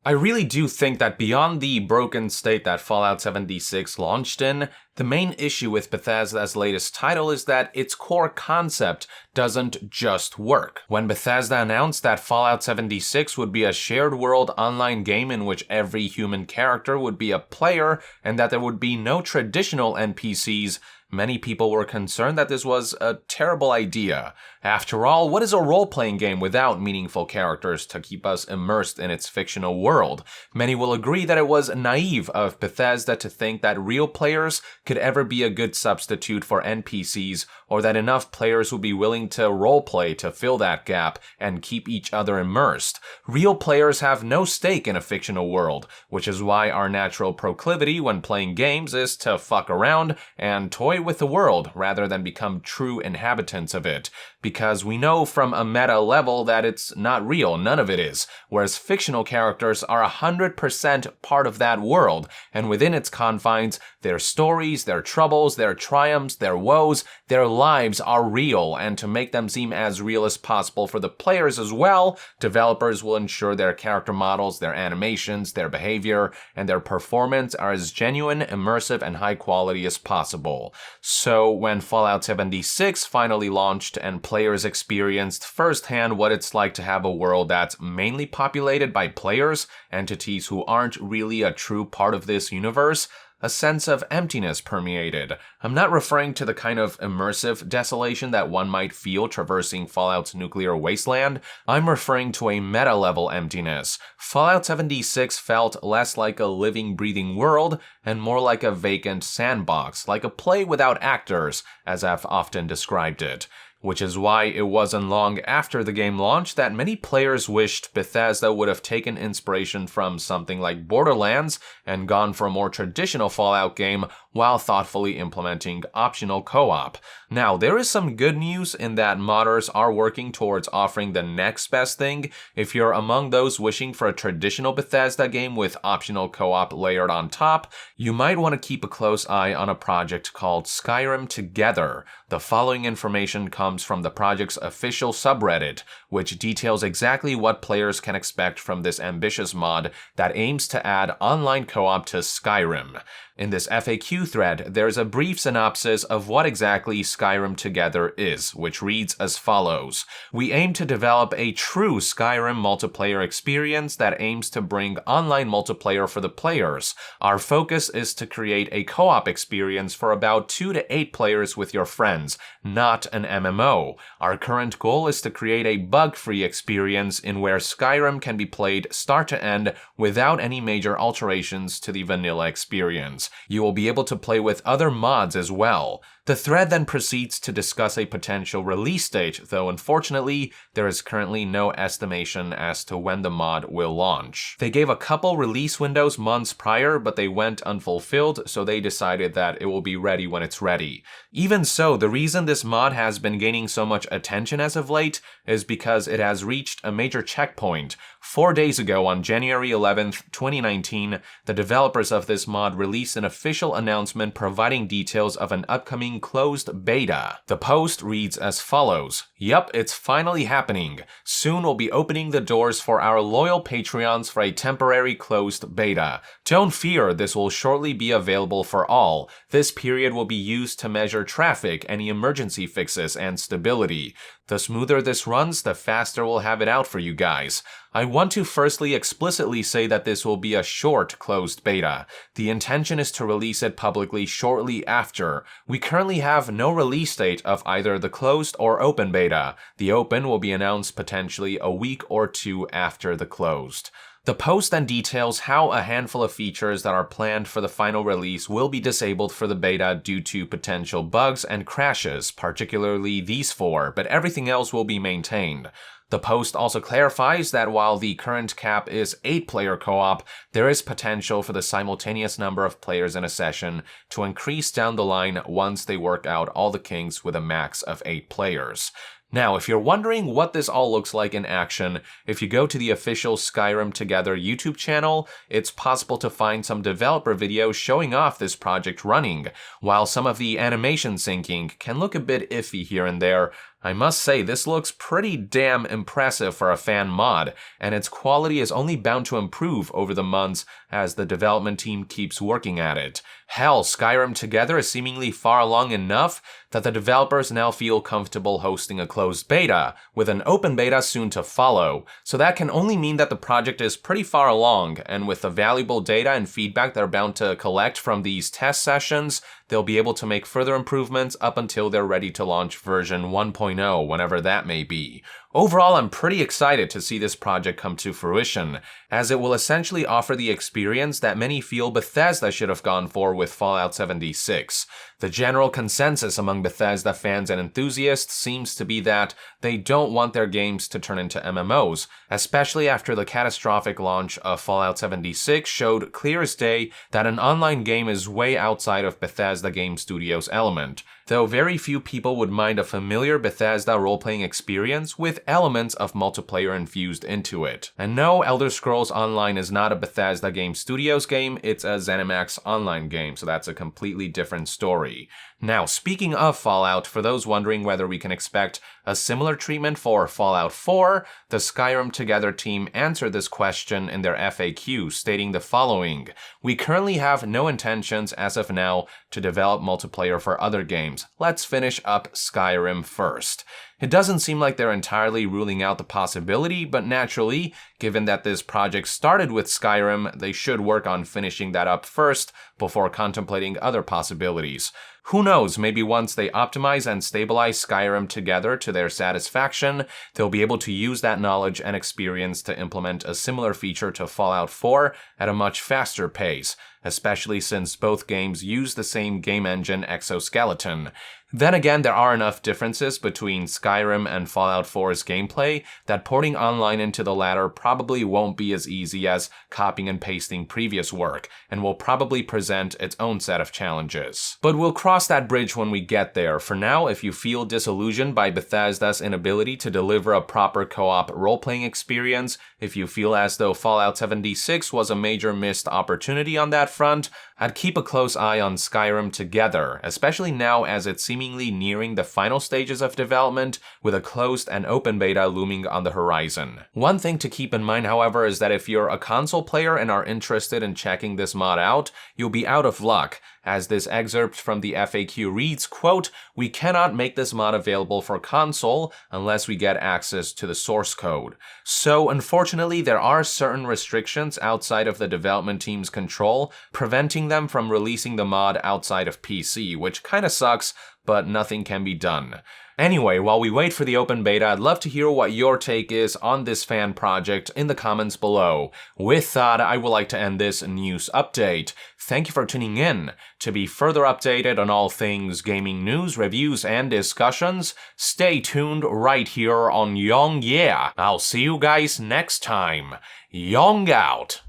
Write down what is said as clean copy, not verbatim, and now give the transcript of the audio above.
I really do think that beyond the broken state that Fallout 76 launched in, the main issue with Bethesda's latest title is that its core concept doesn't just work. When Bethesda announced that Fallout 76 would be a shared world online game in which every human character would be a player and that there would be no traditional NPCs, many people were concerned that this was a terrible idea. After all, what is a role-playing game without meaningful characters to keep us immersed in its fictional world? Many will agree that it was naive of Bethesda to think that real players could ever be a good substitute for NPCs, or that enough players would be willing to roleplay to fill that gap and keep each other immersed. Real players have no stake in a fictional world, which is why our natural proclivity when playing games is to fuck around and toy with the world rather than become true inhabitants of it. Because we know from a meta level that it's not real, none of it is, whereas fictional characters are 100% part of that world, and within its confines, their stories, their troubles, their triumphs, their woes, their lives are real, and to make them seem as real as possible for the players as well, developers will ensure their character models, their animations, their behavior, and their performance are as genuine, immersive, and high quality as possible. So when Fallout 76 finally launched and players experienced firsthand what it's like to have a world that's mainly populated by players, entities who aren't really a true part of this universe, a sense of emptiness permeated. I'm not referring to the kind of immersive desolation that one might feel traversing Fallout's nuclear wasteland. I'm referring to a meta-level emptiness. Fallout 76 felt less like a living, breathing world and more like a vacant sandbox, like a play without actors, as I've often described it. Which is why it wasn't long after the game launched that many players wished Bethesda would have taken inspiration from something like Borderlands and gone for a more traditional Fallout game while thoughtfully implementing optional co-op. Now, there is some good news in that modders are working towards offering the next best thing. If you're among those wishing for a traditional Bethesda game with optional co-op layered on top, you might want to keep a close eye on a project called Skyrim Together. The following information comes from the project's official subreddit, which details exactly what players can expect from this ambitious mod that aims to add online co-op to Skyrim. In this FAQ thread, there's a brief synopsis of what exactly Skyrim Together is, which reads as follows. We aim to develop a true Skyrim multiplayer experience that aims to bring online multiplayer for the players. Our focus is to create a co-op experience for about 2 to 8 players with your friends, not an MMO. Our current goal is to create a bug-free experience in where Skyrim can be played start to end without any major alterations to the vanilla experience. You will be able to play with other mods as well. The thread then proceeds to discuss a potential release date, though unfortunately, there is currently no estimation as to when the mod will launch. They gave a couple release windows months prior, but they went unfulfilled, so they decided that it will be ready when it's ready. Even so, the reason this mod has been gaining so much attention as of late is because it has reached a major checkpoint. 4 days ago, on January 11th, 2019, the developers of this mod released an official announcement providing details of an upcoming closed beta. The post reads as follows. Yup, it's finally happening. Soon we'll be opening the doors for our loyal Patreons for a temporary closed beta. Don't fear, this will shortly be available for all. This period will be used to measure traffic, any emergency fixes, and stability. The smoother this runs, the faster we'll have it out for you guys. I want to firstly explicitly say that this will be a short closed beta. The intention is to release it publicly shortly after. We currently have no release date of either the closed or open beta. The open will be announced potentially a week or 2 after the closed. The post then details how a handful of features that are planned for the final release will be disabled for the beta due to potential bugs and crashes, particularly these 4, but everything else will be maintained. The post also clarifies that while the current cap is 8-player co-op, there is potential for the simultaneous number of players in a session to increase down the line once they work out all the kinks with a max of 8 players. Now, if you're wondering what this all looks like in action, if you go to the official Skyrim Together YouTube channel, it's possible to find some developer videos showing off this project running. While some of the animation syncing can look a bit iffy here and there, I must say, this looks pretty damn impressive for a fan mod, and its quality is only bound to improve over the months as the development team keeps working at it. Hell, Skyrim Together is seemingly far along enough that the developers now feel comfortable hosting a closed beta, with an open beta soon to follow. So that can only mean that the project is pretty far along, and with the valuable data and feedback they're bound to collect from these test sessions, they'll be able to make further improvements up until they're ready to launch version 1.0, whenever that may be. Overall, I'm pretty excited to see this project come to fruition, as it will essentially offer the experience that many feel Bethesda should have gone for with Fallout 76. The general consensus among Bethesda fans and enthusiasts seems to be that they don't want their games to turn into MMOs, especially after the catastrophic launch of Fallout 76 showed clear as day that an online game is way outside of Bethesda Game Studios' element. Though very few people would mind a familiar Bethesda role-playing experience with elements of multiplayer infused into it. And no, Elder Scrolls Online is not a Bethesda Game Studios game, it's a ZeniMax Online game, so that's a completely different story. Now, speaking of Fallout, for those wondering whether we can expect a similar treatment for Fallout 4, the Skyrim Together team answered this question in their FAQ, stating the following: "We currently have no intentions as of now to develop multiplayer for other games. Let's finish up Skyrim first." It doesn't seem like they're entirely ruling out the possibility, but naturally, given that this project started with Skyrim, they should work on finishing that up first before contemplating other possibilities. Who knows, maybe once they optimize and stabilize Skyrim Together to their satisfaction, they'll be able to use that knowledge and experience to implement a similar feature to Fallout 4 at a much faster pace, especially since both games use the same game engine exoskeleton. Then again, there are enough differences between Skyrim and Fallout 4's gameplay that porting online into the latter probably won't be as easy as copying and pasting previous work, and will probably present its own set of challenges. But we'll cross that bridge when we get there. For now, if you feel disillusioned by Bethesda's inability to deliver a proper co-op role-playing experience, if you feel as though Fallout 76 was a major missed opportunity on that front, I'd keep a close eye on Skyrim Together, especially now as it's seemingly nearing the final stages of development, with a closed and open beta looming on the horizon. One thing to keep in mind, however, is that if you're a console player and are interested in checking this mod out, you'll be out of luck, as this excerpt from the FAQ reads, quote, "We cannot make this mod available for console unless we get access to the source code." So unfortunately, there are certain restrictions outside of the development team's control, preventing them from releasing the mod outside of PC, which kinda sucks, but nothing can be done. Anyway, while we wait for the open beta, I'd love to hear what your take is on this fan project in the comments below. With that, I would like to end this news update. Thank you for tuning in. To be further updated on all things gaming news, reviews, and discussions, stay tuned right here on Young Yeah. I'll see you guys next time. Young out.